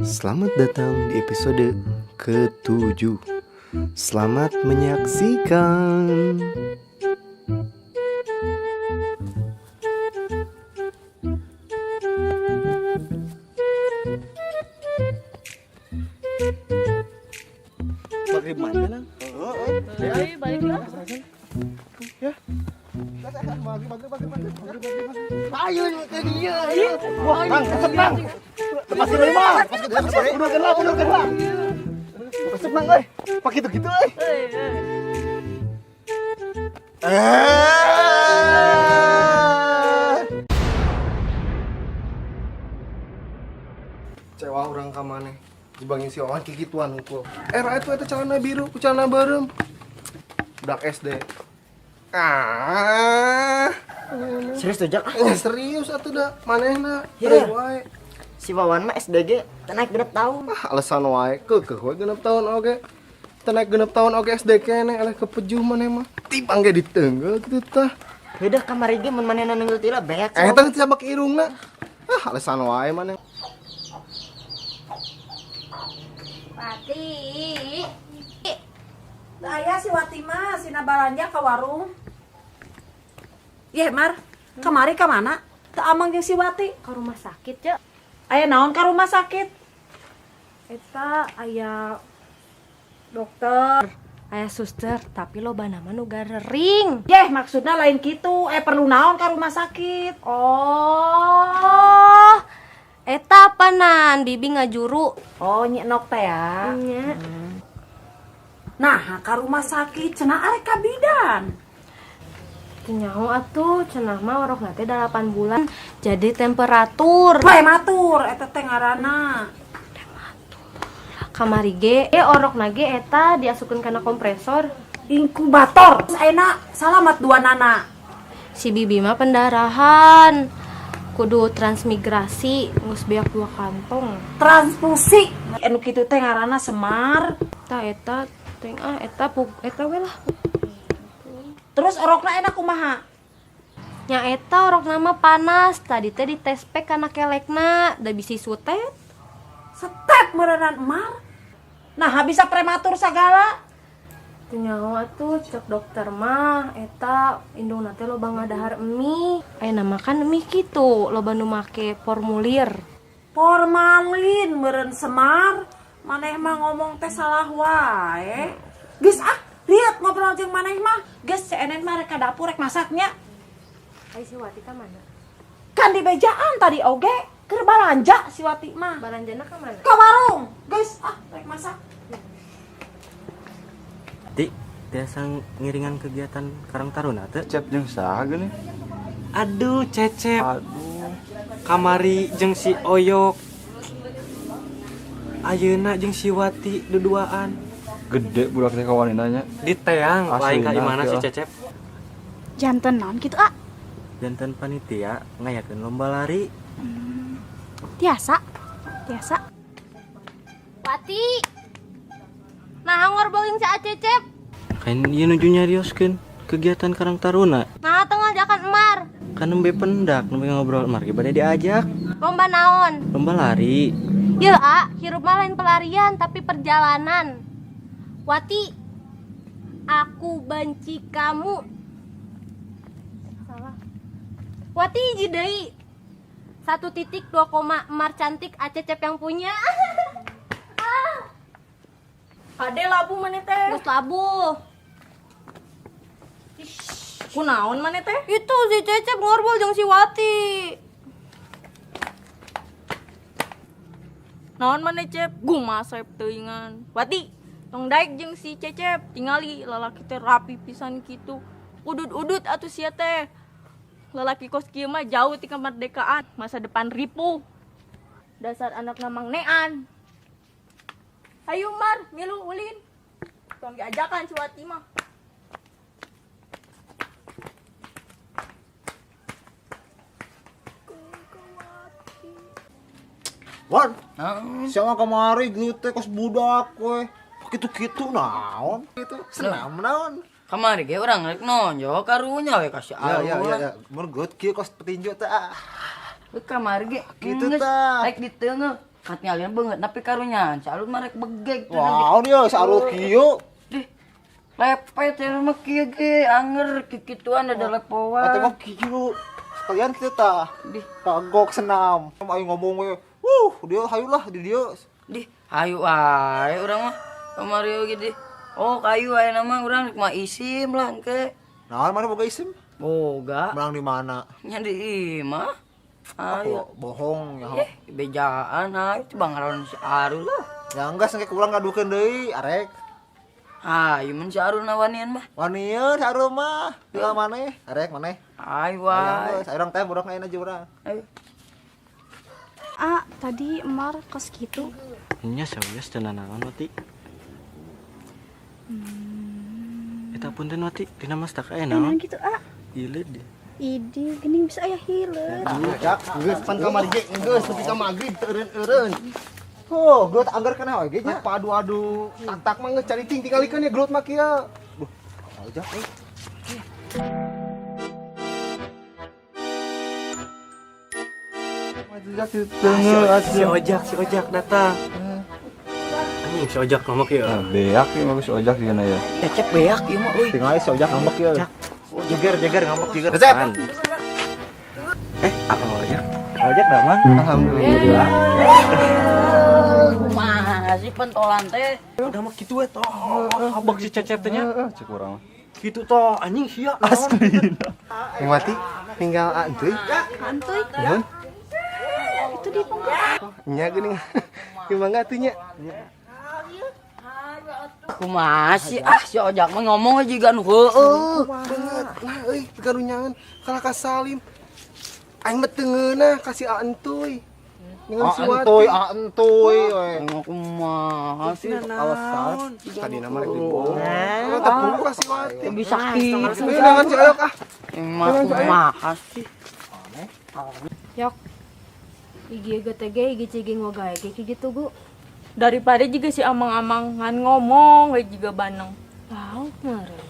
Selamat datang di episode ke-7. Selamat menyaksikan. Maghrib mana lang? Ay, balik lang. Ayo ke dia. Wah, Bang, kesep Bang. Lepasin dulu Bang. Udah gelap. Kesep Bang, euy. Pakai gitu euy. Cewa orang ka maneh. Dibangin si Owan kikituan hukul. Era itu celana biru, celana barem. Budak SD. Serius tuh, Jak? Serius atuh da. Manehna. Iya. Teu wae. Si Wawan mah SDG naik genep tahun. Alasan wae keukeuh we genep tahun oge. Teu naik genep tahun oge SD keneh eleh kepejuh maneh mah. Tibang ge diteunggel kitu tah. Beda kamari ge mun manehna neungeul tila beak. Eta sabak irungna. Alasan wae maneh. Wati. Aya si Wati mah sina balanja ka warung. Yeh, Mar. Kamari ka mana? Teu amang jeung si Wati. Ke rumah sakit ya. Aya naon ka rumah sakit? Eta aya dokter. Aya suster, tapi loba nama nu garering. Yeh, maksudna lain kitu. Perlu naon ka rumah sakit? Oh, eta panan bibi ngajuru. Oh, nyi nok teh ya. Nya. Nah, ka rumah sakit cenah arek ka bidan. Nyaho atuh cenah mah orok teh 8 bulan jadi temperatur. Prematur eta teh ngaranna. Kamari ge orok ge eta diasukeun kana kompresor. Inkubator. Ayeuna salamat dua nana. Si bibi mah pendarahan. Kudu transmigrasi, geus beak 2 kantong. Transfusi. Anu kitu teh ngaranna Semar. Eta teh eta we lah. Terus orokna enak kumaha? Nya eta orok nama panas, tadi teh dites pek kana kelekna, da bisi sutet. Setet meureunana Mar. Nah, bisa prematur sagala. Teu nyaho atuh cek dokter mah eta indungna teh loba ngadahar emi. Aya nama kan emi kitu, loba nu make formulir. Formalin meureun Semar. Maneh mah ngomong teh salah wae. Geus lihat ngobrol jeung maneh mah. Geus CNN mah rek ka dapur rek masaknya. Ai si Wati ka mana? Kan di bejaan tadi oge keur balanja si Wati mah. Balanjana ka mana? Ka warung. Geus rek masak. Ti, biasa ngiringan kegiatan Karang Taruna teh? Cep jeung saha geuning? Aduh, Cecep. Aduh. Kamari jeung si Oyok. Ayeuna jeung si Wati duduaan. Gede budak teh kawan nanya. Di teang, lain ka imana si Cecep? Janten naon gitu Janten panitia ngayakeun lomba lari. Tiasa Wati. Nah ngobrol jeung si Acecep. Kan ieu nuju nyarioskeun kegiatan Karang Taruna. Nah teu ngajakan Emar. Kan nembe pendak, nembe ngobrol Emar ge bade diajak. Lomba naon? Lomba lari. Yeuh, hirup mah lain pelarian tapi perjalanan. Wati, aku benci kamu. Salah. Wati hiji deui. 1.2, Emar cantik Acecep yang punya. Ade labu maneh teh. Geus labuh. Kunaon maneh teh? Itu si Cecep ngobrol jeung si Wati. Naon maneh Cep? Gumasep teuingan. Wati, tong daek jeung si Cecep tingali lalaki teh rapi pisan kitu. Udut-udut atuh sia teh. Lalaki kos kieu mah jauh ti kemerdekaan, masa depan ripuh. Dasar anak namang nean. Hayu Mar, milu ulin. Tong diajakan si Wati mah. Wan, siapa kemari gitu kos budak we. Kitu-kitu naon? Gitu. Senam naon? Kamari ge urang rek nonjol karunya we kasih Ya. Mun geut kieu kos petinju teh. Kamar ge. Gitu tah. Rek di tengah. Kat ngalian banget tapi karunya calun marek begeg tuh. Wow, dia sarul kieu. Dih. Lepet ya mah kieu ge anger kikituan ada lepoan. Ate mah kieu. Sekalian kieu tah. Dih. Kagok senam. Ayo ngomong we. Dia hayulah di dia. Dih, hayu wae urang mah. Kamario gitu. Oh, kayu aya nama urang mah isim lah engke. Nah, mana boga isim? Boga. Menang di mana? Nya di imah. Ayo. Bohong ya. Bejaan ayo coba ngaron si Arul lah. Ya enggak sengke kurang ngadukeun deui arek. Ayo mun si Arul nawanian mah. Wanieu sarua mah. Tinggal maneh, arek maneh. Ayo wae. Saya urang teh bodak ayeuna aja urang. Ayo. Tadi Mar kos gitu. Nya sawias tenanawan wati. Eta punten wati dina mas tak aya naon? Gitu Ileud deh. Idi geuning bisa aya hileud. Jak, geus pan kamar ge, geus nepi ka magrib teu eureun-eureun. Oh, geut anggar kana we ge nya. Padu-adu, tak mah geus cariting tingalikeun ya gelut mah kieu. Jak. Si ojak datang. Anjing si ojak ngomong kieu. Beak ya bagus ojak sih ya. Cecep beak ieu mah euy. Tinggal si ojak ngambek kieu. Jeger ngambek jeger. Kan. Apa ojak? Ojak dah mang. Alhamdulillah. Masih pentolan teh. Udah mah kitu we toh. Abang si cecep teh nya. Cek urang mah. Kitu toh anjing sia. Asli. Yang mati tinggal antuy. Antuy. Nuhun. Itu di pangkat. Nya geuning. Gimana atuh nya? Kumaha sih si ojak mah ngomong aja juga nu heueuh. Banget. Nah euy karunyangan kalah ka Salim. Aing mah teu ngeunah kasih antuy. Dengan si Wati. Antuy we. Kumaha sih Awas salah. Tadi nama rek dibohong. Tepung kasih Wati. bisa kitu. Dengan si Ayok ah. Emang kumaha sih. Yok. Igi GTG, igi ciging wagae kayak gitu, Bu. Daripada juga si amang-amang ngan ngomong we juga baneng. Tahu meureun.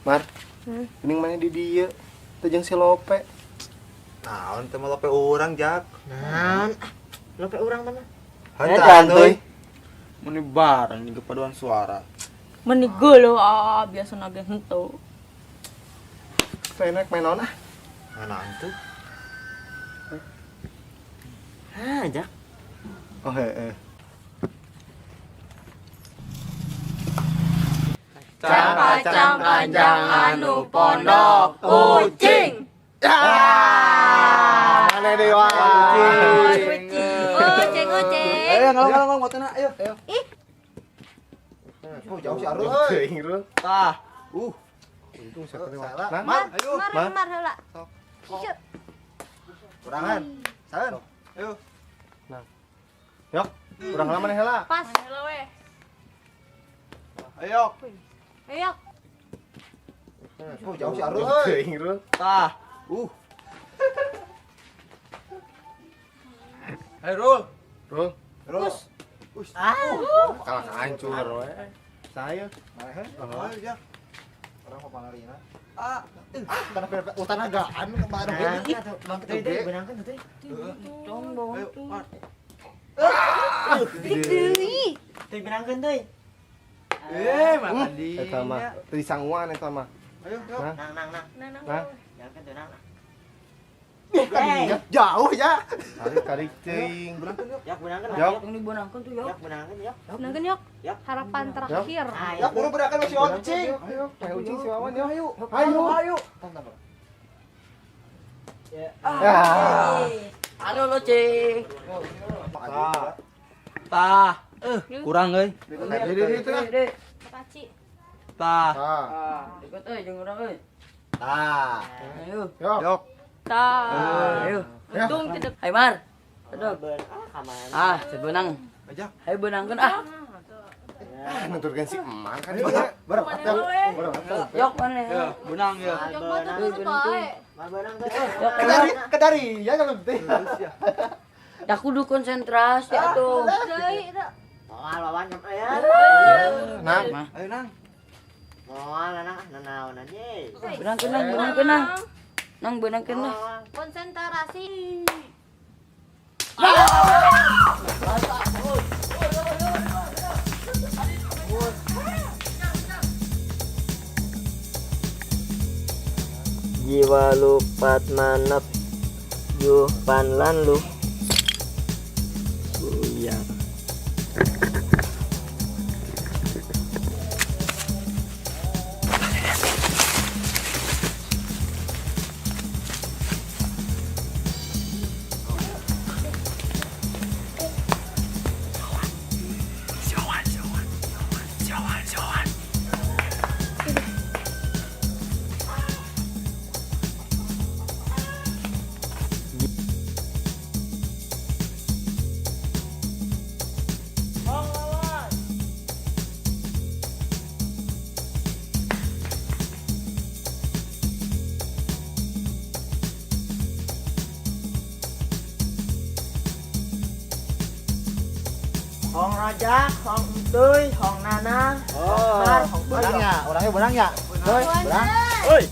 Mar. Geuning mana di dieu? Teu jeung si Lope. Naon teh mah lope urang Jak. Naon? Lope urang mana? Hantan euy. Mun bareng di paduan suara. Menigeulo biasa nage henteu. Saya naik main naon ah? Mana antu? Jak. Oh heeh. Kacang panjang anu pondok kucing. Mana dewa? Kucing. Ayo ngalong motona ayo. Oh jauh si Arul euy. Teuing Rul. Tah. Untung saya kenal. Salah. Mar, Ayo. Mar heula. Urangan. Saen. Ayo. Yok, urang heula maneh heula. Pas. Ayo. Ayo. Oh jauh si Arul euy. Teuing Rul. Tah. Ayo Rul. Rul. Rul. Kalah hancur we. Saya. Ayo Jak. Orang mau pangarina. Karena utanagaan kemarin. Bang teh benangkeun teh. Ayo. Teh benangkeun teh. Mana di. Eta mah teu disanguan eta mah. Ayo. Nang. Nah, Jangan tuh nang. jauh ya. Kari teuing. Yak benangkeun. Yok. Yang dibenangkeun tuh yok. Benangkeun yok. Nangkeun yok. Harapan terakhir. Ya kudu berakan si Oncing. Ayo, teh ucing si Wawan ya. Ayo. Ayo. Ya. Halo lo, Cing. Tah. Kurang euy. Di teh. Paci. Tah. Ikut jeung urang euy. Tah. Ayo. Yok. Ayo. Untung tidak. Hai Mar. Aduh. Sebenang. Aja. Ayo benangkeun Nuturkeun si Emang kan. Bareng. Yok mana? Benang ya. Kedari ya kalau teh. Dah kudu konsentrasi atuh. Lawan ya. Nang, Mah. ayo nang. Nanaon aja. Benang kenang. Nang benang kenang. Konsentrasi. Jiwa lu patmanap juh panlan lu buyar. Hong Raja, Hong Entuy, Hong Nana, Hong Bar, orangnya ya. Berang. Oi.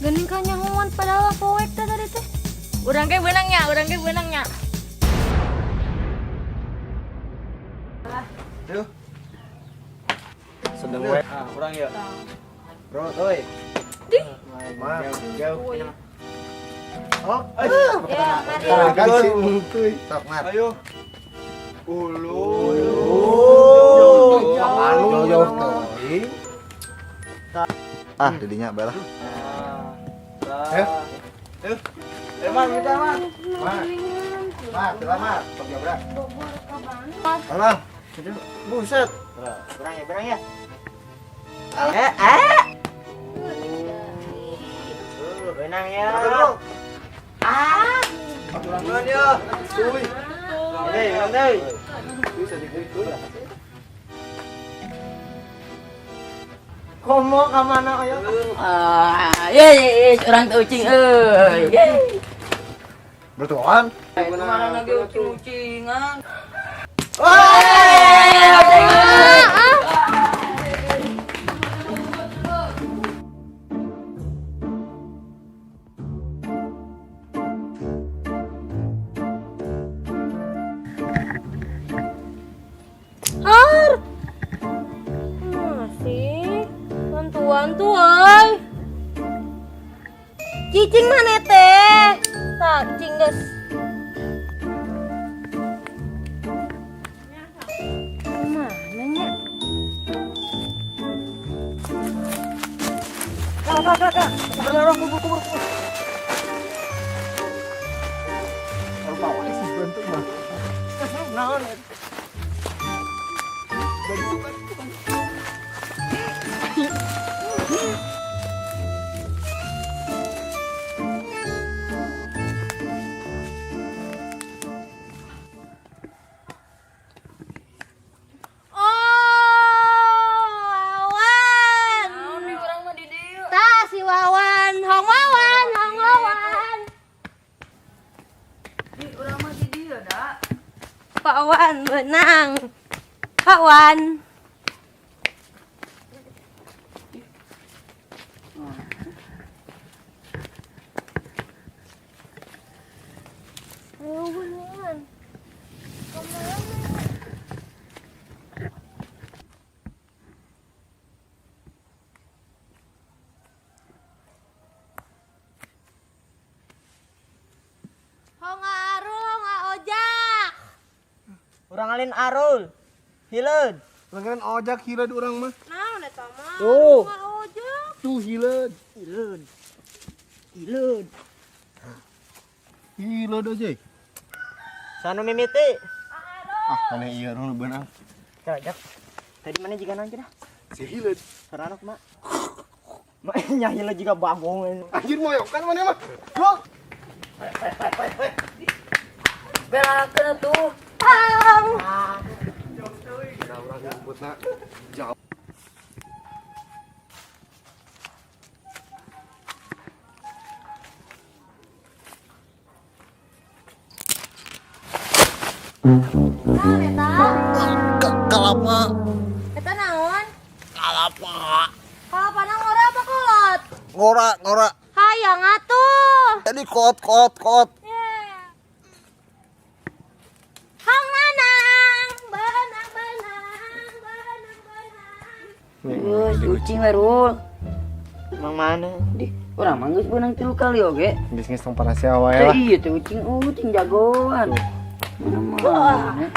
Gening ka nyahuan padahal poek teh tadi teh. Urang ge benangnya. Sedang we. Urang ya. Bro, euy. Mah, jauh. Oh, ganti untuy. Sok, Mar. Ayo. Ulu. Jauh teuing. Ah, didinya bae lah. Mar, kita Mar. Mar, telah Mar. Pakai berapa? Alah. Buset. Berang ya. Benang ya. Aturan ya. Cuy. Benang deh. Bisa dikuy. Komo ka mana ayo? Orang teu ucing euy. Bertuan. Kemana lagi ucing-ucingan? Masih bantuan tuh ay. Cicing mana teh? Tak cing guys. Mananya? Kak. Kubur. Kalau bawa isi bentuk mah. Naon? Pak Wan benang. Pak Wan. Ayo beneran. Hong Arul, Hong Ojak. Urang alin Arul. Hileud. Langgaran ojak hileud urang mah. Nah, udah tama. Tuh. Hong Ojak. Tuh hileud. Hileud. Hileud aja. Sanu mimiti. Ah, aneh iya urang beunang. Cajak. Tadi mana jiga nanti dah? Si hileud. Saranok mak. Mak nya hileud juga bagong. Anjir moyokan mana mah. Loh. Belakeun tuh. Urang rumputna jauh. Nah, eta. Kalau panang ngora apa kolot? Ngora. Hayang atuh. Jadi kot. Hang nanang, benang. Geus ucing we Rul. Mang mana? Di urang mah geus beunang 3 kali oge. Geus tong parasea wae Teh lah. iya teh ucing jagoan. Mana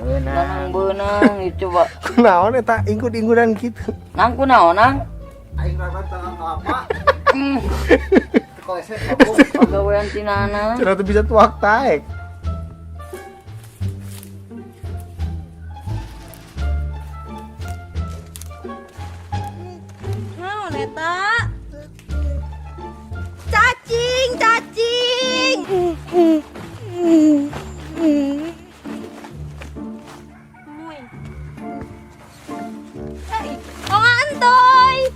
Lanang beunang itu coba. Kunaon eta ingkut-ingkutan gitu? Nang kunaon nang? Aing rada tangan apa? Koleset Pagawean tinana. Cenah teu bisa tuak taek. Naon eta? Cacing. Oh antoy.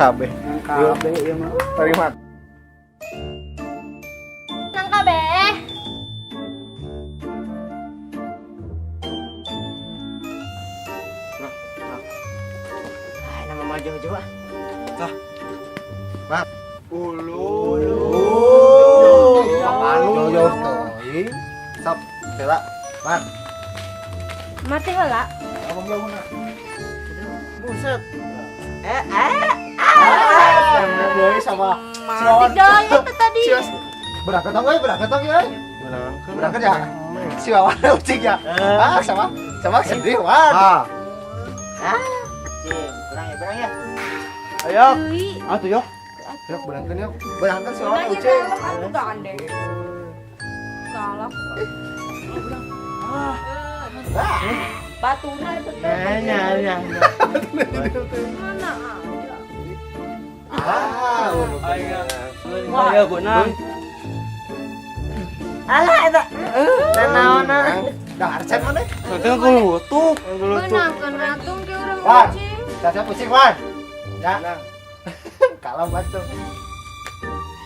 Kabeh. Yuk, ieu mah. Terima. Nang kabeh. Nama mah jauh-jauh ah. Jauh teuing. Sap, Bella. Man, Mati heula. ngomong jauh na. Buset. Deui sama si Mati Wawan. daya itu tadi. Berangkat tong euy. Berangkat ya. Si Wawan ucing ya. Sama sendiri Wan. Berang ya. Ayo. Atuh yuk. Yuk berangkat yuk. Berangkat si Wawan ucing. Galak. Batuna itu teh. Mana? Ayo beunang. Alah eta. Nanaonna. Dah arcen mana? Kakek ngulutuk. Benangkeun ratung ke urang Wan. kucing. Caca pusing Wan. Ya. Kalau batu.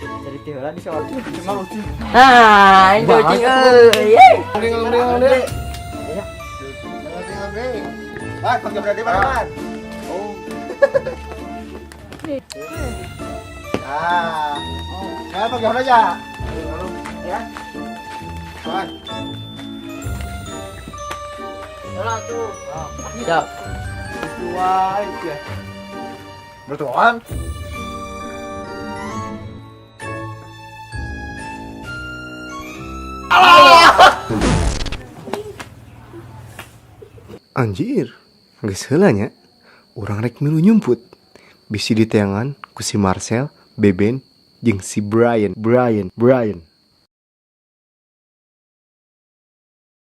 Jadi tiheula di soal cuma ucing. Nah, itu ucing euy. Ngomong. Wan, pakai berarti mana Wan? Oh. Sekarang pakai mana aja? Ya. Wan. Siap. Bertuan. Anjir, geus heula nya. Urang rek milu nyumput. Bisi diteangan ku si Marcel, Beben, jeung si Brian.